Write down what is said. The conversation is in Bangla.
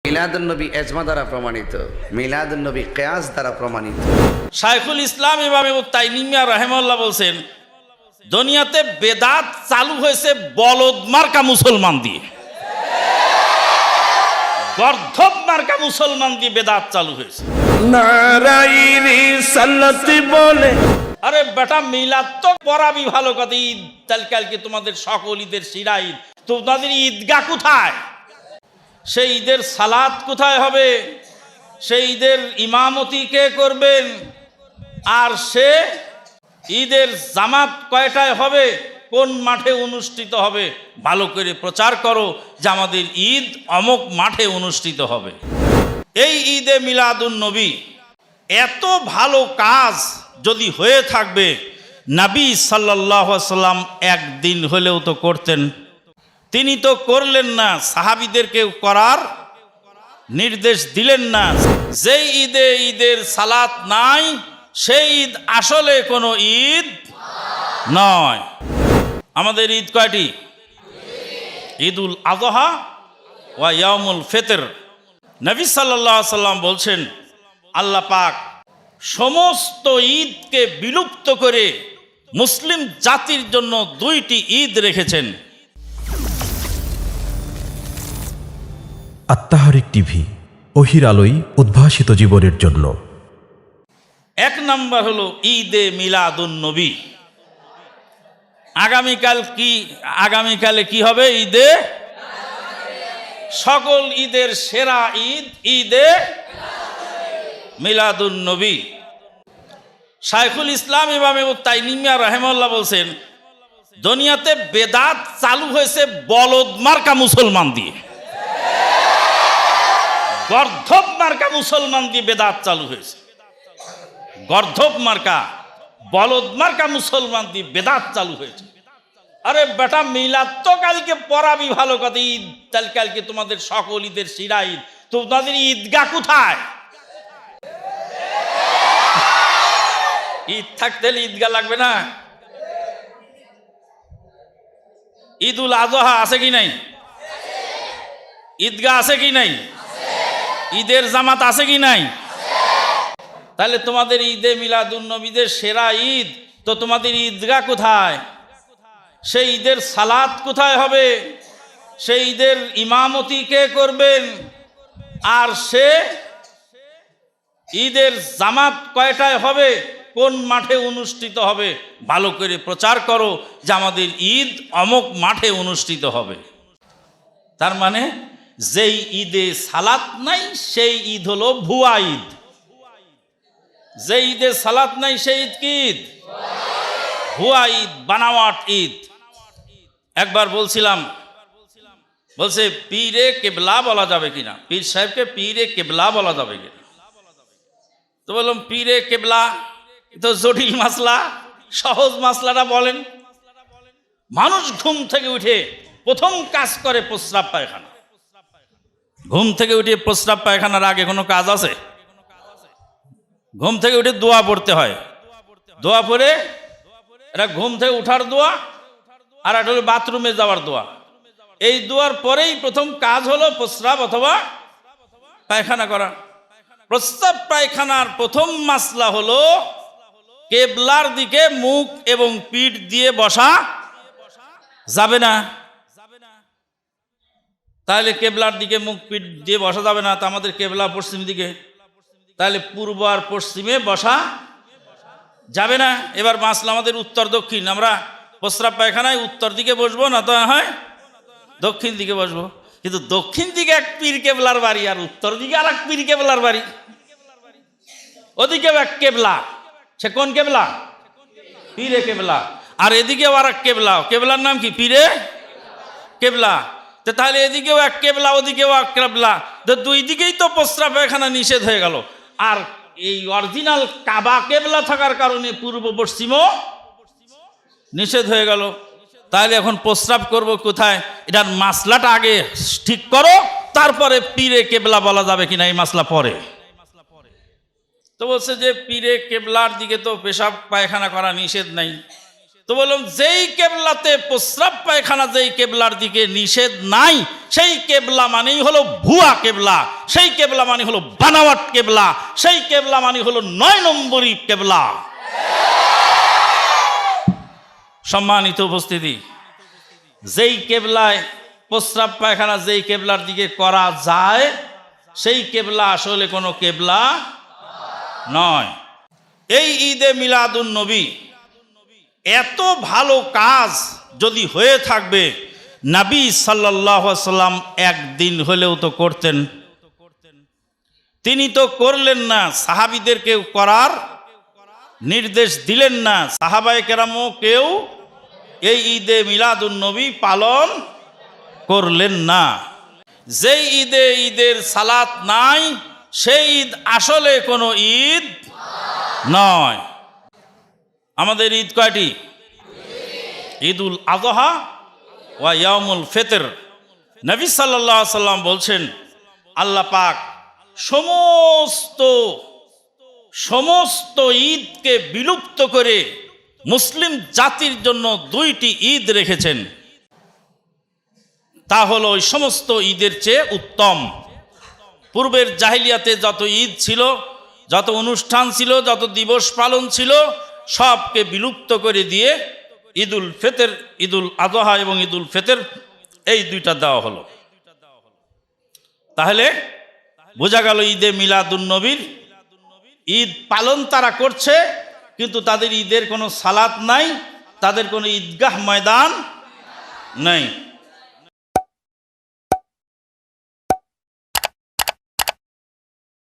মিলাদুন্নবী এজমা দ্বারা প্রমাণিত, মিলাদুন্নবী কিয়াস দ্বারা প্রমাণিত। শাইখুল ইসলাম ইমাম তাইমিয়া রাহিমাহুল্লাহ বলছেন, দুনিয়াতে বেদাত চালু হয়েছে বলদ মার্কা মুসলমান দিয়ে, গর্ধব মার্কা মুসলমান দিয়ে বেদাত চালু হয়েছে। নারায়ে রিসালাত বলে, আরে বেটা মিলাদ তো পড়াবি ভালো কথা, ঈদ কালকে তোমাদের সকল ঈদের শিরা ঈদ, তোমাদের ঈদগাহ কোথায়? সেই ঈদের সালাত কোথায় হবে? সেই ঈদের ইমামতি কে করবেন? আর সে ঈদের জামাত কয়টায় হবে, কোন মাঠে অনুষ্ঠিত হবে? ভালো করে প্রচার করো যে আমাদের ঈদ অমুক মাঠে অনুষ্ঠিত হবে। এই ঈদে মিলাদুন নবী এত ভালো কাজ যদি হয়ে থাকবে, নবী সাল্লাল্লাহু আলাইহি সাল্লাম একদিন হলেও তো করতেন। তিনি তো করলেন না, সাহাবীদেরকে করার নির্দেশ দিলেন না। যেই ঈদে ঈদের সালাত নাই, সেই ঈদ আসলে কোনো ঈদ নয়। আমাদের ঈদ কয়টি? ঈদুল আযহা ওয়া ইয়াউমুল ফিতর। নবী সাল্লাল্লাহু আলাইহি সাল্লাম বলছেন, আল্লাহ পাক সমস্ত ঈদকে বিলুপ্ত করে মুসলিম জাতির জন্য দুইটি ঈদ রেখেছেন। আত্মাহারিক টিভি, ওহির আলোয় উদ্ভাসিত জীবনের জন্য। এক নাম্বার হলো ঈদে মিলাদুন নবী। আগামীকালে কি হবে? ঈদে, সকল ঈদের সেরা ঈদ ঈদে মিলাদুন নবী। শাইখুল ইসলাম ইমাম তাইমিয়া রাহিমাহুল্লাহ বলছেন, দুনিয়াতে বেদাত চালু হয়েছে বলদ মার্কা মুসলমান দিয়ে, গর্ধব মার্কা মুসলমান দিয়ে বেদাত চালু হয়েছে। গর্ধব মার্কা, বলদ মার্কা মুসলমান দিয়ে বেদাত চালু হয়েছে। আরে বেটা মিলাদ তো কালকে পড়াবি ভালো কথা, ঈদ কালকে তোমাদের সকল ঈদের শিরা ঈদ, তোমাদের ঈদগাহ কোথায়? ঈদ থাকতে হলে ঈদগাহ লাগবে না? ঈদুল আযহা আছে কি নাই? ঈদগাহ আছে কি নাই? ঈদের জামাত আছে কি নাই? তাহলে তোমাদের ঈদে মিলাদুন নবীদের সেরা ঈদ, তো তোমাদের ঈদগাহ কোথায়? সেই ঈদের সালাত কোথায় হবে? সেই ঈদের ইমামতি কে করবেন? আর সে ঈদের জামাত কয়টায় হবে, কোন মাঠে অনুষ্ঠিত হবে? ভালো করে প্রচার করো যে আমাদের ঈদ অমুক মাঠে অনুষ্ঠিত হবে। তার মানে যেই ঈদে সালাত নাই, সেই ঈদ হলো ভুয়া ঈদ। যে ঈদে সালাত নাই, সেই ঈদ কি ঈদ? ভুয়া ঈদ, বানাওয়াট ঈদ। একবার বলছিলাম, বলছে পীরে কেবলা বলা যাবে কিনা, পীর সাহেবকে পীরে কেবলা বলা যাবে কিনা। তো বললাম পীরে কেবলা তো জটিল মাসলা, সহজ মাসলাটা বলেন। মানুষ ঘুম থেকে উঠে প্রথম কাজ করে প্রস্রাব পায়খানা। ঘুম থেকে উঠে প্রস্রাব পায়খানার আগে কোনো কাজ আছে? ঘুম থেকে উঠে দোয়া পড়তে হয়। দোয়া পড়ে এটা ঘুম থেকে উঠার দোয়া, আর একটা হলো বাথরুমে যাওয়ার দোয়া। এই দোয়ার পরেই প্রথম কাজ হলো প্রস্রাব অথবা পায়খানা করা। প্রস্রাব পায়খানার প্রথম মাসলা হলো কেবলার দিকে মুখ এবং পিঠ দিয়ে বসা যাবে না। তাহলে কেবলার দিকে মুখ পিঠ দিয়ে বসা যাবে না, তা আমাদের কেবলা পশ্চিম দিকে, তাহলে পূর্ব আর পশ্চিমে বসা যাবে না। এবার মাসলা আমাদের উত্তর দক্ষিণ। আমরা প্রস্রাব পায়খানায় উত্তর দিকে বসবো, না তো হয় দক্ষিণ দিকে বসবো। কিন্তু দক্ষিণ দিকে এক পীর কেবলার বাড়ি, আর উত্তর দিকে আর এক পীর কেবলার বাড়ি। ওদিকেও এক কেবলা, সে কোন কেবলা? পীরে কেবলা। আর এদিকেও আর এক কেবলা, কেবলার নাম কি? পীরে কেবলা। তাহলে এদিকেও এক কেবলা, ওদিকেও এক কেবলা, তো দুই দিকেই তো প্রস্রাব পায়খানা নিষেধ হয়ে গেল। আর এই অরিজিনাল কাবা কেবলা থাকার কারণে পূর্ব পশ্চিমও নিষেধ হয়ে গেল। তাহলে এখন প্রস্রাব করব কোথায়? এটার মাসলাটা আগে ঠিক করো, তারপরে পীরে কেবলা বলা যাবে কিনা এই মাসলা পরে। তো বলছে যে পীরে কেবলার দিকে তো পেশাব পায়খানা করা নিষেধ নাই, তো বললাম যেই কেবলাতে প্রস্রাব পায়খানা যেই কেবলার দিকে নিষেধ নাই, সেই কেবলা মানেই হলো ভুয়া কেবলা, সেই কেবলা মানে হলো বানাওয়াট কেবলা, সেই কেবলা মানে হলো 9 নম্বরই কেবলা। সম্মানিত উপস্থিতি, যেই কেবলায় প্রস্রাব পায়খানা যেই কেবলার দিকে করা যায় সেই কেবলা আসলে কোনো কেবলা নয়। এই ঈদে মিলাদুন নবী এত ভালো কাজ যদি হয়ে থাকবে, নবী সাল্লাল্লাহু আলাইহি ওয়াসাল্লাম একদিন হলেও তো করতেন। তিনি তো করলেন না, সাহাবীদেরকে করার নির্দেশ দিলেন না, সাহাবায়ে কেরামও কেউ এই ঈদে মিলাদুন নবী পালন করলেন না। যেই ঈদে ঈদের সালাত নাই সেই ঈদ আসলে কোনো ঈদ নয়। আমাদের ঈদ কয়টি? ঈদুল আযহা ওয়া ইয়াউমুল ফিতর। নবী সাল্লাল্লাহু আলাইহি সাল্লাম বলছেন, আল্লাহ পাক সমস্ত ঈদকে বিলুপ্ত করে মুসলিম জাতির জন্য 2টি ঈদ রেখেছেন। তা হলো ওই সমস্ত ঈদের চেয়ে উত্তম। পূর্বের জাহিলিয়াতে যত ঈদ ছিল, যত অনুষ্ঠান ছিল, যত দিবস পালন ছিল, সবকে বিলুপ্ত করে দিয়ে ঈদুল ফিতর, ঈদুল আযহা এবং ঈদুল ফিতর এই 2টা দেওয়া হলো। তাহলে বোঝা গেল ঈদে মিলাদুন নবীর ঈদ পালন তারা করছে, কিন্তু তাদের ঈদের কোনো সালাত নাই, তাদের কোনো ঈদগাহ ময়দান নাই।